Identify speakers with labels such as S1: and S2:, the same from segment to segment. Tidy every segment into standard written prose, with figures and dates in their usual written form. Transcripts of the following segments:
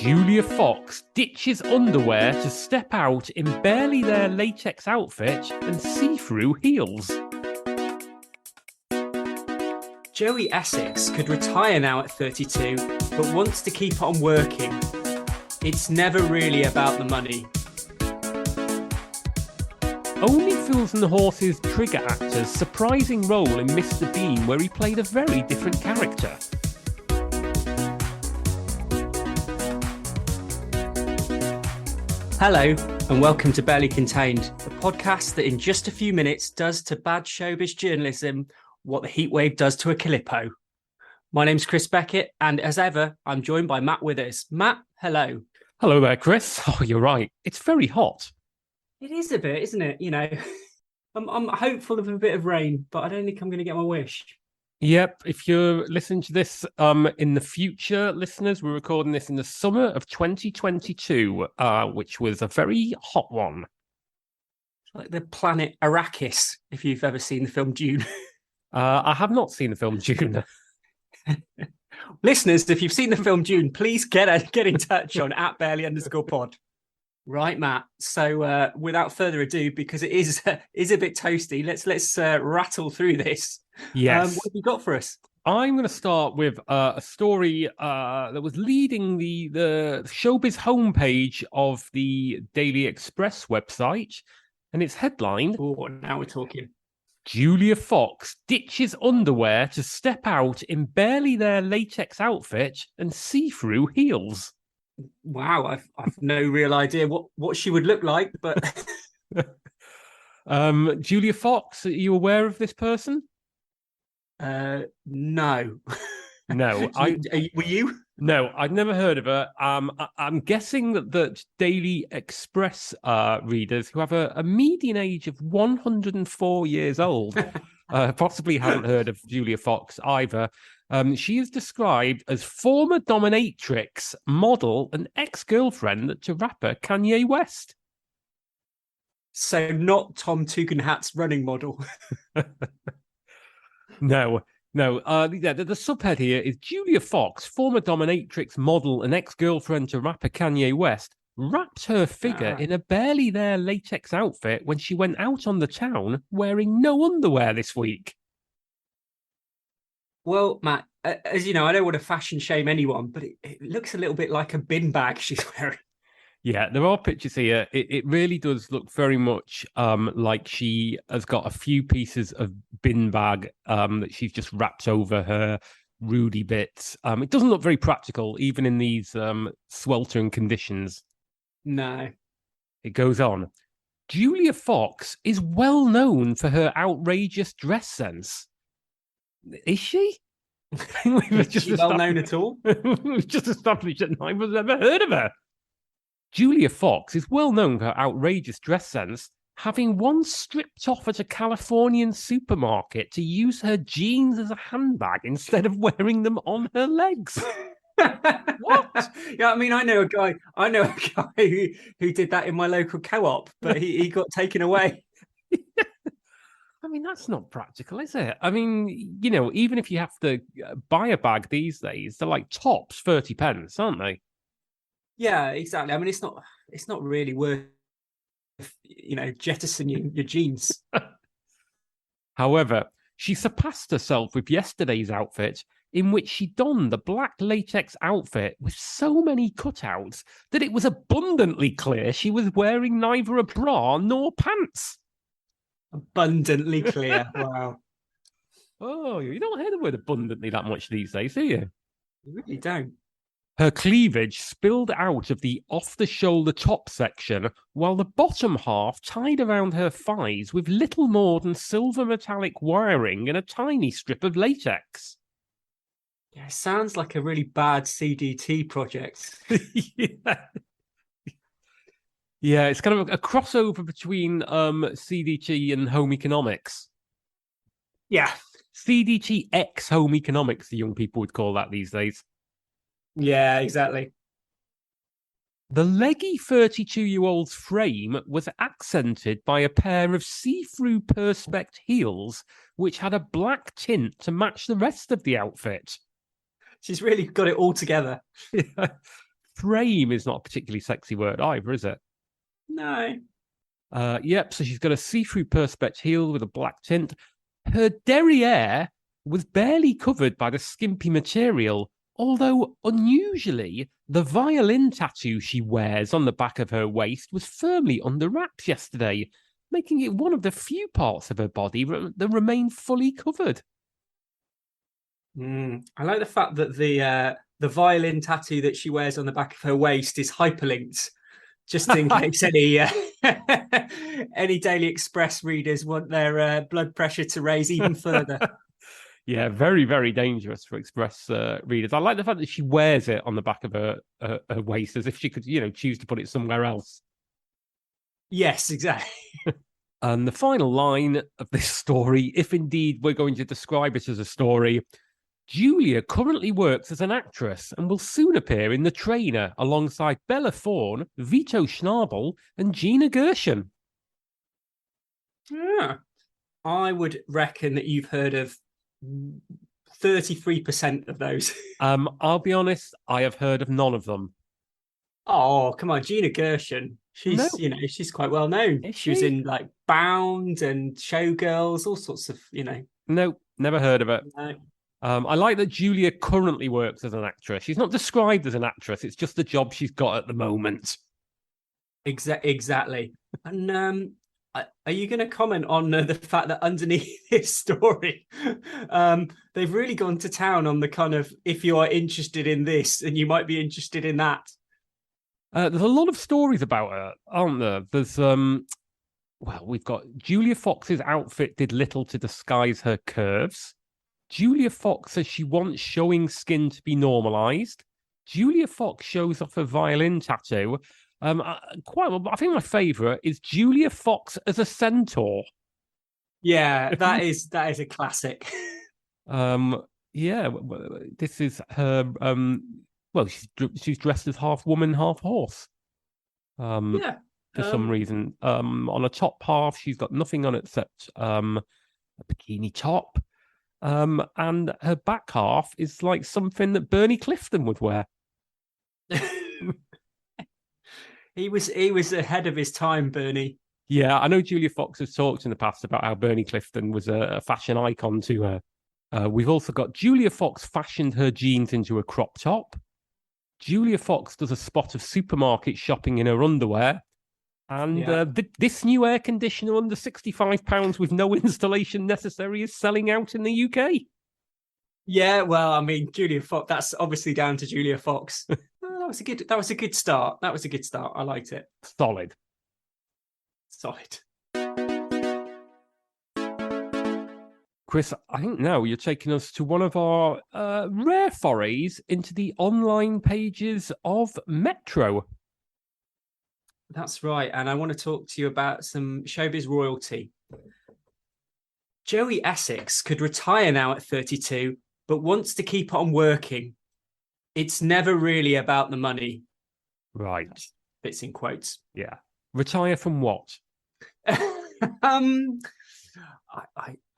S1: Julia Fox ditches underwear to step out in barely their latex outfit and see-through heels.
S2: Joey Essex could retire now at 32, but wants to keep on working. It's never really about the money.
S1: Only Fools and Horses trigger actor's surprising role in Mr. Bean, where he played a very different character.
S2: Hello, and welcome to Barely Contained, the podcast that in just a few minutes does to bad showbiz journalism what the heatwave does to a Calippo. My name's Chris Beckett, and as ever, I'm joined by Matt Withers. Matt, hello.
S1: Hello there, Chris. Oh, you're right. It's very hot.
S2: It is a bit, isn't it? You know, I'm hopeful of a bit of rain, but I don't think I'm going to get my wish.
S1: Yep, if you're listening to this in the future, listeners, we're recording this in the summer of 2022, which was a very hot one.
S2: It's like the planet Arrakis, if you've ever seen the film Dune.
S1: I have not seen the film Dune.
S2: Listeners, if you've seen the film Dune, please get in touch on @barely_pod. Right, Matt. So without further ado, because it is a bit toasty, let's rattle through this.
S1: Yes.
S2: What have you got for us?
S1: I'm going to start with a story that was leading the showbiz homepage of the Daily Express website, and it's headlined,
S2: Oh, now we're talking.
S1: Julia Fox ditches underwear to step out in barely their latex outfit and see-through heels.
S2: Wow, I've no real idea what she would look like, but
S1: Julia Fox, are you aware of this person?
S2: no.
S1: No.
S2: Were you?
S1: No, I've never heard of her. I'm guessing that Daily Express readers who have a median age of 104 years old possibly haven't heard of Julia Fox either. She is described as former dominatrix, model, and ex-girlfriend to rapper Kanye West.
S2: So not Tom Tugendhat's running model.
S1: No. The subhead here is Julia Fox, former dominatrix, model, and ex-girlfriend to rapper Kanye West, wrapped her figure in a barely there latex outfit when she went out on the town wearing no underwear this week.
S2: Well, Matt, as you know, I don't want to fashion shame anyone, but it looks a little bit like a bin bag she's wearing.
S1: Yeah, there are pictures here. It really does look very much like she has got a few pieces of bin bag that she's just wrapped over her Rudy bits. It doesn't look very practical, even in these sweltering conditions.
S2: No.
S1: It goes on. Julia Fox is well known for her outrageous dress sense. Is she?
S2: Is she well known at all?
S1: We've just established that I've never heard of her. Julia Fox is well known for her outrageous dress sense, having once stripped off at a Californian supermarket to use her jeans as a handbag instead of wearing them on her legs. What?
S2: Yeah, I mean, I know a guy who did that in my local co-op, but he got taken away.
S1: I mean, that's not practical, is it? I mean, you know, even if you have to buy a bag these days, they're like tops 30 pence, aren't they?
S2: Yeah, exactly. I mean, it's not really worth, jettisoning your jeans.
S1: However, she surpassed herself with yesterday's outfit, in which she donned the black latex outfit with so many cutouts that it was abundantly clear she was wearing neither a bra nor pants.
S2: Abundantly clear. Wow.
S1: Oh, you don't hear the word abundantly that much these days, do you?
S2: You really don't.
S1: Her cleavage spilled out of the off-the-shoulder top section, while the bottom half tied around her thighs with little more than silver metallic wiring and a tiny strip of latex.
S2: Yeah, it sounds like a really bad CDT project.
S1: Yeah, it's kind of a crossover between CDT and home economics.
S2: Yeah.
S1: CDT X home economics, the young people would call that these days.
S2: Yeah, exactly.
S1: The leggy 32-year-old's frame was accented by a pair of see-through perspex heels, which had a black tint to match the rest of the outfit.
S2: She's really got it all together.
S1: frame is not a particularly sexy word either, is it?
S2: No.
S1: Yep, so she's got a see-through perspex heel with a black tint. Her derriere was barely covered by the skimpy material, although unusually, the violin tattoo she wears on the back of her waist was firmly under wraps yesterday, making it one of the few parts of her body that remain fully covered.
S2: I like the fact that the violin tattoo that she wears on the back of her waist is hyperlinked, just in case any Daily Express readers want their blood pressure to raise even further.
S1: Yeah, very, very dangerous for Express readers. I like the fact that she wears it on the back of her waist as if she could, choose to put it somewhere else.
S2: Yes, exactly.
S1: And the final line of this story, if indeed we're going to describe it as a story, Julia currently works as an actress and will soon appear in The Trainer alongside Bella Thorne, Vito Schnabel, and Gina Gershon.
S2: Yeah. I would reckon that you've heard of 33% of those.
S1: I'll be honest, I have heard of none of them.
S2: Oh, come on, Gina Gershon. She's she's quite well known. She was in like Bound and Showgirls, all sorts of,
S1: No, never heard of it.
S2: No.
S1: I like that Julia currently works as an actress. She's not described as an actress. It's just the job she's got at the moment.
S2: Exactly. And are you going to comment on the fact that underneath this story, they've really gone to town on the kind of, if you are interested in this and you might be interested in that?
S1: There's a lot of stories about her, aren't there? There's, we've got Julia Fox's outfit did little to disguise her curves. Julia Fox says she wants showing skin to be normalized. Julia Fox shows off her violin tattoo. I think my favorite is Julia Fox as a centaur.
S2: Yeah, that is a classic.
S1: Yeah, this is her. She's dressed as half woman, half horse. For some reason. On a top half, she's got nothing on except a bikini top. And her back half is like something that Bernie Clifton would wear.
S2: He was ahead of his time, Bernie.
S1: Yeah, I know Julia Fox has talked in the past about how Bernie Clifton was a fashion icon to her. We've also got Julia Fox fashioned her jeans into a crop top. Julia Fox does a spot of supermarket shopping in her underwear. And this new air conditioner under £65 with no installation necessary is selling out in the UK.
S2: Yeah, well, I mean, Julia Fox, that's obviously down to Julia Fox. That was a good start. I liked it.
S1: Solid. Chris, I think now you're taking us to one of our rare forays into the online pages of Metro.
S2: That's right. And I want to talk to you about some showbiz royalty. Joey Essex could retire now at 32, but wants to keep on working. It's never really about the money.
S1: Right.
S2: Bits in quotes.
S1: Yeah. Retire from what?
S2: I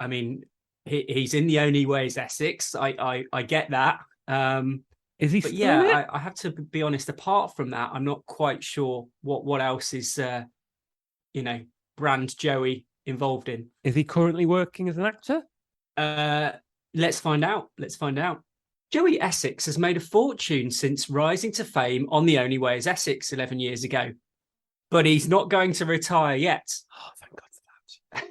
S2: mean, he's in the only way is Essex. I get that.
S1: Is he?
S2: But yeah, I have to be honest. Apart from that, I'm not quite sure what else is, brand Joey involved in.
S1: Is he currently working as an actor?
S2: Let's find out. Joey Essex has made a fortune since rising to fame on The Only Way is Essex 11 years ago, but he's not going to retire yet.
S1: Oh, thank God for that.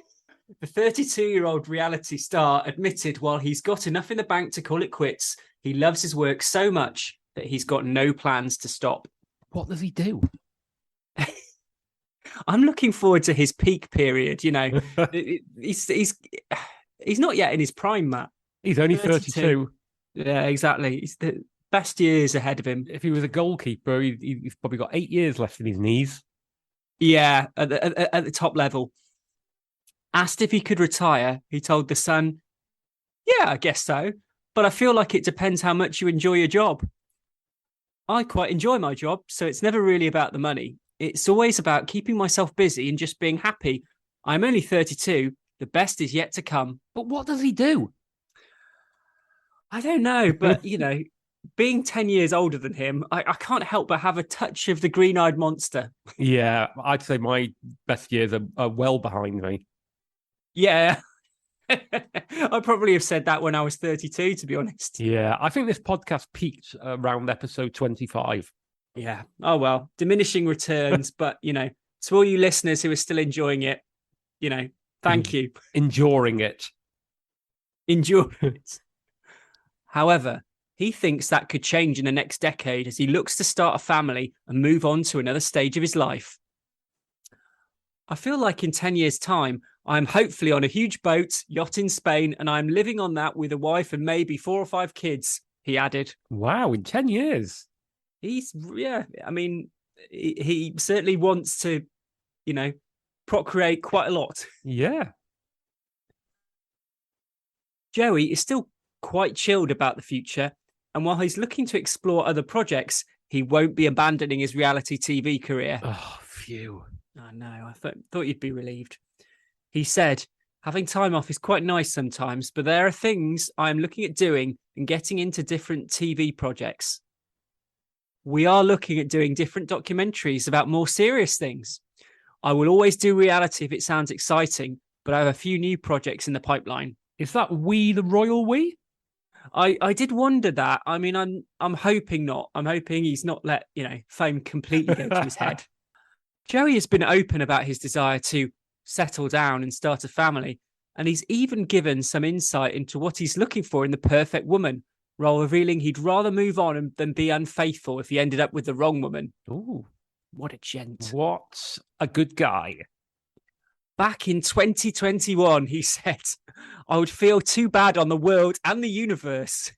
S2: The 32-year-old reality star admitted while he's got enough in the bank to call it quits, he loves his work so much that he's got no plans to stop.
S1: What does he do?
S2: I'm looking forward to his peak period. He's not yet in his prime, Matt.
S1: He's only 32.
S2: Yeah, exactly. It's the best years ahead of him.
S1: If he was a goalkeeper, he's probably got 8 years left in his knees.
S2: Yeah, at the top level. Asked if he could retire, he told The Sun, "Yeah, I guess so. But I feel like it depends how much you enjoy your job. I quite enjoy my job, so it's never really about the money. It's always about keeping myself busy and just being happy. I'm only 32. The best is yet to come."
S1: But what does he do?
S2: I don't know, but, being 10 years older than him, I can't help but have a touch of the green-eyed monster.
S1: Yeah, I'd say my best years are well behind me.
S2: Yeah. I probably have said that when I was 32, to be honest.
S1: Yeah, I think this podcast peaked around episode 25.
S2: Yeah. Oh, well, diminishing returns. But, to all you listeners who are still enjoying it, thank you.
S1: Enduring it.
S2: Enjoy it. However, he thinks that could change in the next decade as he looks to start a family and move on to another stage of his life. I feel like in 10 years' time, I'm hopefully on a huge boat, yacht in Spain, and I'm living on that with a wife and maybe 4 or 5 kids, he added.
S1: Wow, in 10 years.
S2: He certainly wants to, procreate quite a lot.
S1: Yeah.
S2: Joey is still quite chilled about the future, and while he's looking to explore other projects, he won't be abandoning his reality TV career.
S1: Oh, phew.
S2: I know, I thought you'd be relieved. He said, having time off is quite nice sometimes, but there are things I'm looking at doing and getting into different TV projects. We are looking at doing different documentaries about more serious things. I will always do reality if it sounds exciting, but I have a few new projects in the pipeline.
S1: Is that we the royal we?
S2: I did wonder that. I mean, I'm hoping not. I'm hoping he's not let, fame completely go to his head. Joey has been open about his desire to settle down and start a family, and he's even given some insight into what he's looking for in the perfect woman, while revealing he'd rather move on than be unfaithful if he ended up with the wrong woman.
S1: Ooh,
S2: what a gent.
S1: What a good guy.
S2: Back in 2021, he said, I would feel too bad on the world and the universe.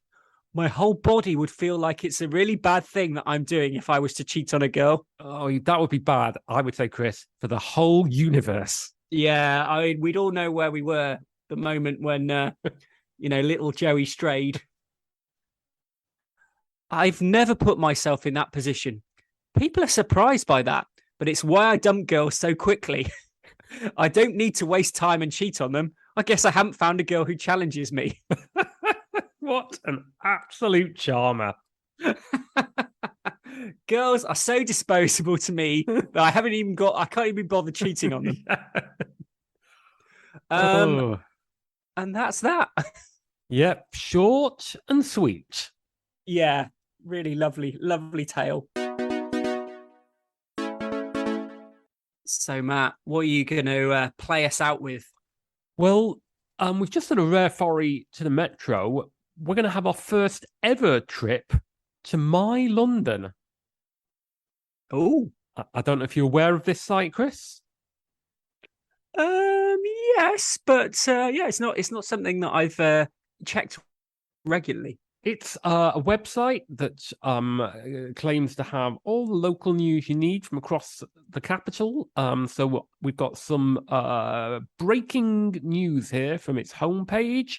S2: My whole body would feel like it's a really bad thing that I'm doing if I was to cheat on a girl.
S1: Oh, that would be bad, I would say, Chris, for the whole universe.
S2: Yeah, we'd all know where we were the moment when, little Joey strayed. I've never put myself in that position. People are surprised by that, but it's why I dump girls so quickly. I don't need to waste time and cheat on them. I guess I haven't found a girl who challenges me.
S1: What an absolute charmer.
S2: Girls are so disposable to me that I can't even bother cheating on them. And that's that.
S1: Yep, short and sweet.
S2: Yeah, really lovely, lovely tale. So, Matt, what are you going to play us out with?
S1: Well, we've just done a rare foray to the Metro. We're going to have our first ever trip to My London.
S2: Oh,
S1: I don't know if you're aware of this site, Chris.
S2: Yes, but it's not something that I've checked regularly.
S1: It's a website that claims to have all the local news you need from across the capital. So we've got some breaking news here from its homepage,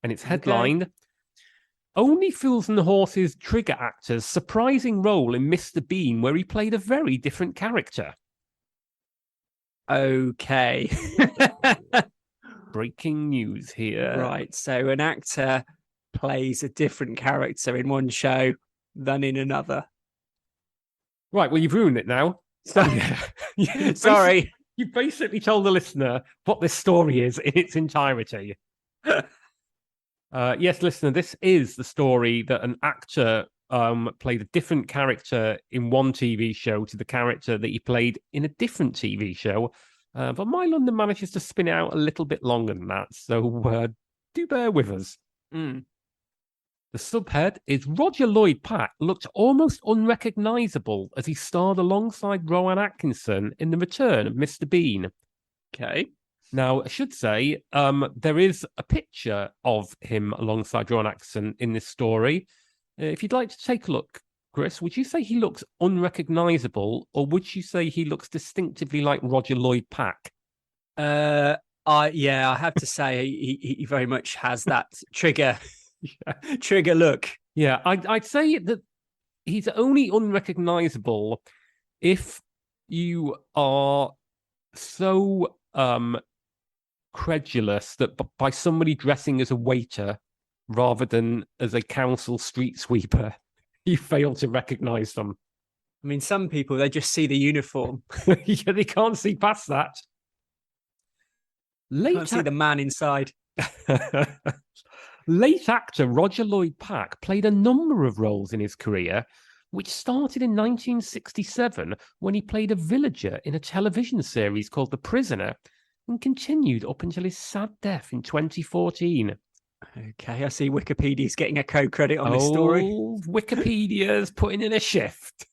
S1: and it's headlined, Only Fools and Horses trigger actor's surprising role in Mr. Bean, where he played a very different character.
S2: Okay.
S1: Breaking news here.
S2: Right, so an actor plays a different character in one show than in another.
S1: Right, well, you've ruined it now. So,
S2: sorry.
S1: You basically told the listener what this story is in its entirety. Yes, listener, this is the story that an actor played a different character in one TV show to the character that he played in a different TV show. But My London manages to spin it out a little bit longer than that, so do bear with us.
S2: Mm.
S1: The subhead is Roger Lloyd Pack looked almost unrecognisable as he starred alongside Rowan Atkinson in The Return of Mr. Bean.
S2: Okay.
S1: Now, I should say, there is a picture of him alongside Rowan Atkinson in this story. If you'd like to take a look, Chris, would you say he looks unrecognisable, or would you say he looks distinctively like Roger Lloyd Pack?
S2: I have to say he very much has that trigger look.
S1: Yeah, I'd say that he's only unrecognisable if you are so credulous that by somebody dressing as a waiter rather than as a council street sweeper You fail to recognise them.
S2: I mean, some people, they just see the uniform.
S1: Yeah, they can't see past that.
S2: Can't see the man inside.
S1: Late actor Roger Lloyd Pack played a number of roles in his career, which started in 1967 when he played a villager in a television series called The Prisoner and continued up until his sad death in 2014.
S2: Okay, I see Wikipedia's getting a co-credit on this story.
S1: Wikipedia's putting in a shift.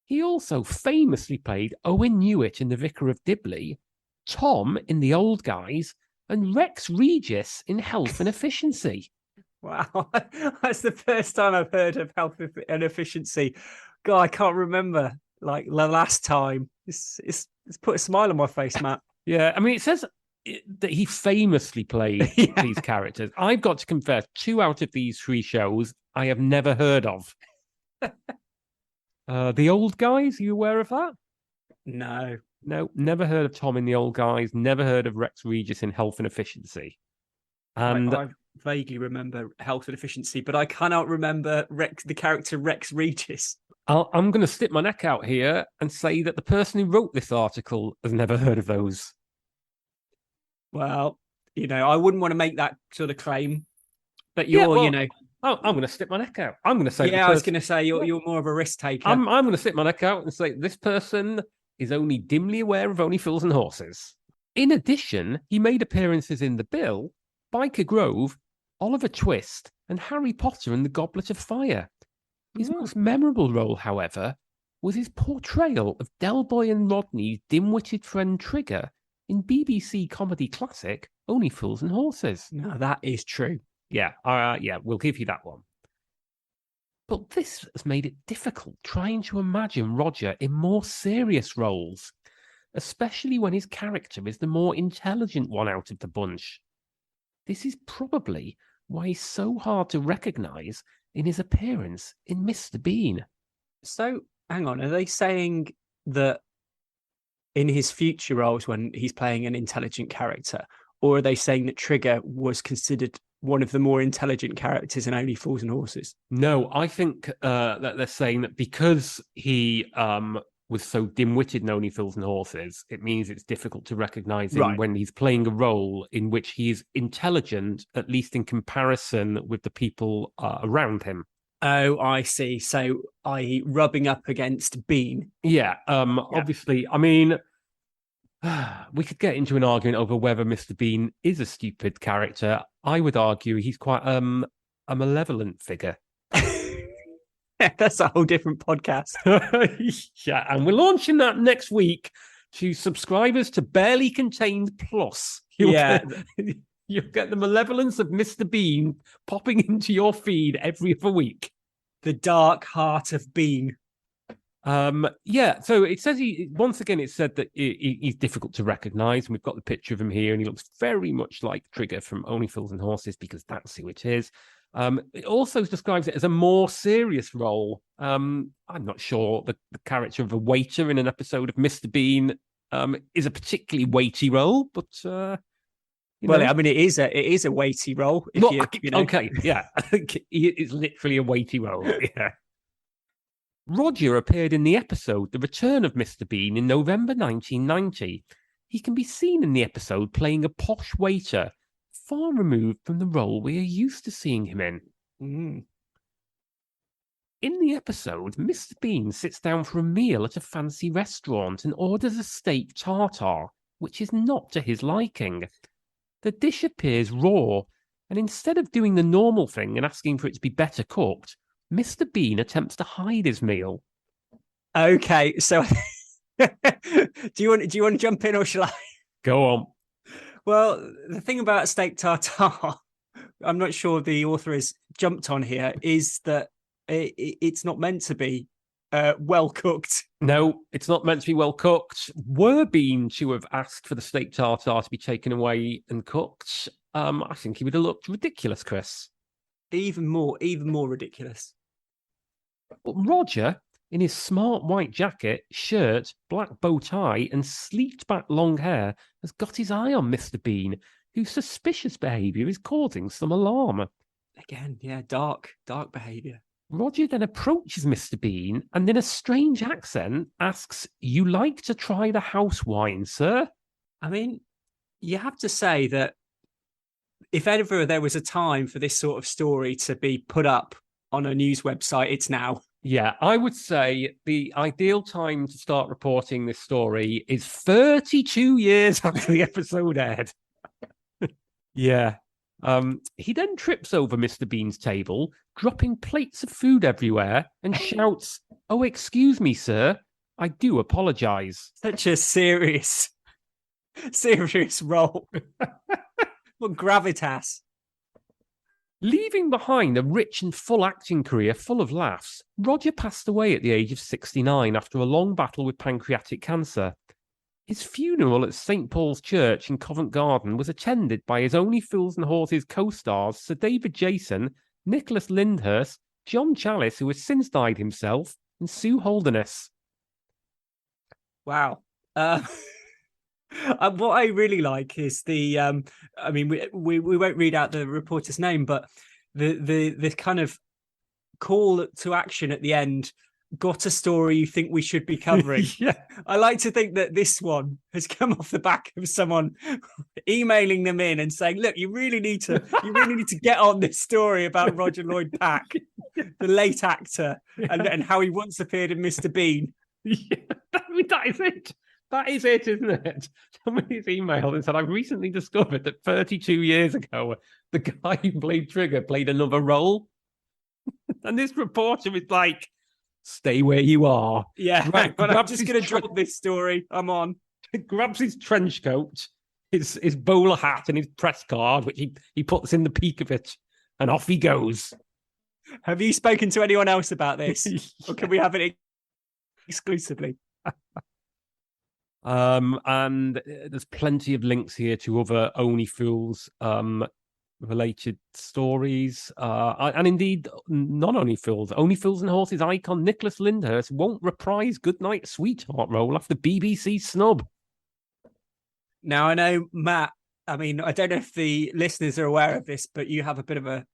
S1: He also famously played Owen Newitt in The Vicar of Dibley, Tom in The Old Guys, and Rex Regis in Health and Efficiency.
S2: Wow, that's the first time I've heard of Health and Efficiency. God, I can't remember like the last time. It's put a smile on my face, Matt.
S1: Yeah, I mean, it says that he famously played these characters. I've got to confess, 2 out of these 3 shows I have never heard of. The Old Guys, are you aware of that?
S2: No,
S1: never heard of Tom in The Old Guys, never heard of Rex Regis in Health and Efficiency. And
S2: I vaguely remember Health and Efficiency, but I cannot remember the character Rex Regis.
S1: I'm going to stick my neck out here and say that the person who wrote this article has never heard of those.
S2: Well, I wouldn't want to make that sort of claim, but I'm
S1: going to stick my neck out. I'm going to say,
S2: I was going to say you're more of a risk taker.
S1: I'm going to stick my neck out and say this person is only dimly aware of Only Fools and Horses. In addition, he made appearances in The Bill, Biker Grove, Oliver Twist, and Harry Potter and the Goblet of Fire. His most memorable role, however, was his portrayal of Delboy and Rodney's dim-witted friend Trigger in BBC comedy classic Only Fools and Horses.
S2: No, that is true.
S1: Yeah, we'll give you that one. But this has made it difficult trying to imagine Roger in more serious roles, especially when his character is the more intelligent one out of the bunch. This is probably why he's so hard to recognise in his appearance in Mr. Bean.
S2: So, hang on, are they saying that in his future roles when he's playing an intelligent character, or are they saying that Trigger was considered one of the more intelligent characters in Only Fools and Horses?
S1: No, I think that they're saying that because he was so dim-witted in Only Fools and Horses, it means it's difficult to recognise him when he's playing a role in which he is intelligent, at least in comparison with the people around him.
S2: Oh, I see. So, i.e. rubbing up against Bean.
S1: Yeah, obviously, I mean, we could get into an argument over whether Mr. Bean is a stupid character. I would argue he's quite a malevolent figure.
S2: That's a whole different podcast.
S1: Yeah, and we're launching that next week to subscribers to Barely Contained Plus. You'll get the malevolence of Mr. Bean popping into your feed every other week.
S2: The dark heart of Bean.
S1: So it says it said that he's difficult to recognize, and we've got the picture of him here, and he looks very much like Trigger from Only Fools and Horses because that's who it is. It also describes it as a more serious role. I'm not sure the character of a waiter in an episode of Mr. Bean is a particularly weighty role, but I
S2: mean, it is a weighty role.
S1: Okay, yeah, I think it's literally a weighty role. Yeah. Roger appeared in the episode The Return of Mr. Bean in November 1990. He can be seen in the episode playing a posh waiter, far removed from the role we are used to seeing him in. In the episode, Mr. Bean sits down for a meal at a fancy restaurant and orders a steak tartare, which is not to his liking. The dish appears raw, and instead of doing the normal thing and asking for it to be better cooked, Mr. Bean attempts to hide his meal.
S2: Okay, so do you want to jump in or shall I?
S1: Go on.
S2: Well, the thing about steak tartare, I'm not sure the author has jumped on here, is that it's not meant to be well cooked.
S1: No, it's not meant to be well cooked. Were Bean to have asked for the steak tartare to be taken away and cooked, I think he would have looked ridiculous, Chris.
S2: Even more ridiculous.
S1: But Roger, in his smart white jacket, shirt, black bow tie, and sleeked back long hair, has got his eye on Mr. Bean, whose suspicious behaviour is causing some alarm.
S2: Again, yeah, dark behaviour.
S1: Roger then approaches Mr. Bean and in a strange accent asks, "You like to try the house wine, sir?"
S2: I mean, you have to say that if ever there was a time for this sort of story to be put up on a news website, it's now.
S1: Yeah, I would say the ideal time to start reporting this story is 32 years after the episode aired. Yeah. He then trips over Mr. Bean's table, dropping plates of food everywhere, and shouts, "Oh, excuse me, sir. I do apologize."
S2: Such a serious role. What gravitas.
S1: Leaving behind a rich and full acting career full of laughs, Roger passed away at the age of 69 after a long battle with pancreatic cancer. His funeral at St. Paul's Church in Covent Garden was attended by his Only Fools and Horses co-stars Sir David Jason, Nicholas Lyndhurst, John Challis, who has since died himself, and Sue Holderness.
S2: Wow. What I really like is the I mean we won't read out the reporter's name, but the kind of call to action at the end. Got a story you think we should be covering?
S1: Yeah.
S2: I like to think that this one has come off the back of someone emailing them in and saying, "Look, you really need to get on this story about Roger Lloyd Pack, the late actor, and how he once appeared in Mr. Bean."
S1: Yeah, that is it. That is it, isn't it? Somebody's emailed and said, "I've recently discovered that 32 years ago, the guy who played Trigger played another role." And this reporter is like, "Stay where you are."
S2: Yeah, but I'm just going to drop this story. I'm on.
S1: Grabs his trench coat, his bowler hat, and his press card, which he puts in the peak of it, and off he goes.
S2: Have you spoken to anyone else about this? Yeah. Or can we have it exclusively?
S1: And there's plenty of links here to other Only Fools related stories, and indeed not Only Fools and Horses icon Nicholas Lyndhurst won't reprise Goodnight Sweetheart role after BBC snub.
S2: Now I know, Matt, I mean, I don't know if the listeners are aware of this, but you have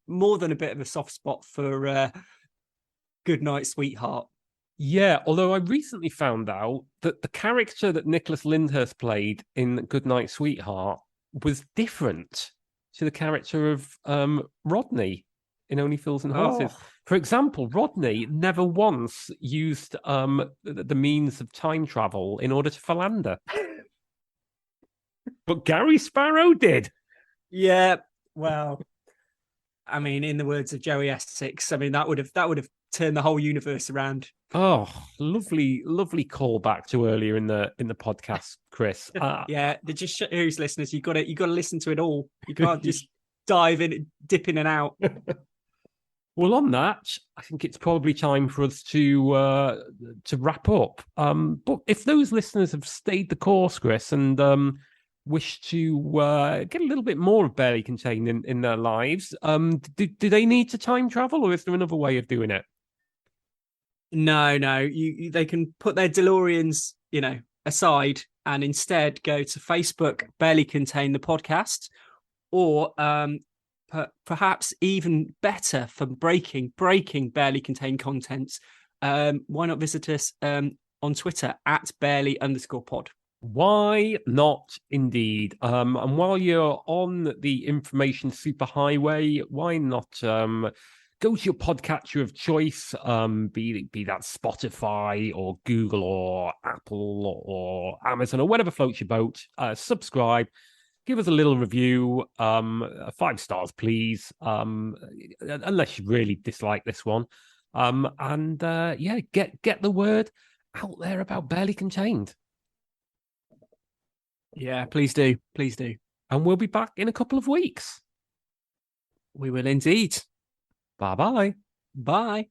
S2: more than a bit of a soft spot for Goodnight Sweetheart.
S1: Yeah, although I recently found out that the character that Nicholas Lyndhurst played in Goodnight Sweetheart was different to the character of Rodney in Only Fools and Horses.
S2: Oh.
S1: For example, Rodney never once used the means of time travel in order to philander. But Gary Sparrow did.
S2: Yeah, well, I mean, in the words of Joey Essex, I mean that would have turned the whole universe around.
S1: Oh, lovely callback to earlier in the podcast, Chris.
S2: Yeah, just shows listeners you got to listen to it all. You can't just dive in, dip in and out.
S1: Well, on that, I think it's probably time for us to wrap up. But if those listeners have stayed the course, Chris, and wish to get a little bit more of Barely Contained in their lives, do they need to time travel, or is there another way of doing it?
S2: No. They can put their DeLoreans, aside and instead go to Facebook, Barely Contained the podcast, or perhaps even better for breaking Barely Contained content. Why not visit us on Twitter at @barely_pod?
S1: Why not, indeed? And while you're on the information superhighway, why not go to your podcatcher of choice, be that Spotify or Google or Apple or Amazon or whatever floats your boat. Subscribe, give us a little review, 5 stars, please, unless you really dislike this one. And get the word out there about Barely Contained.
S2: Yeah, please do.
S1: And we'll be back in a couple of weeks.
S2: We will indeed.
S1: Bye-bye.
S2: Bye.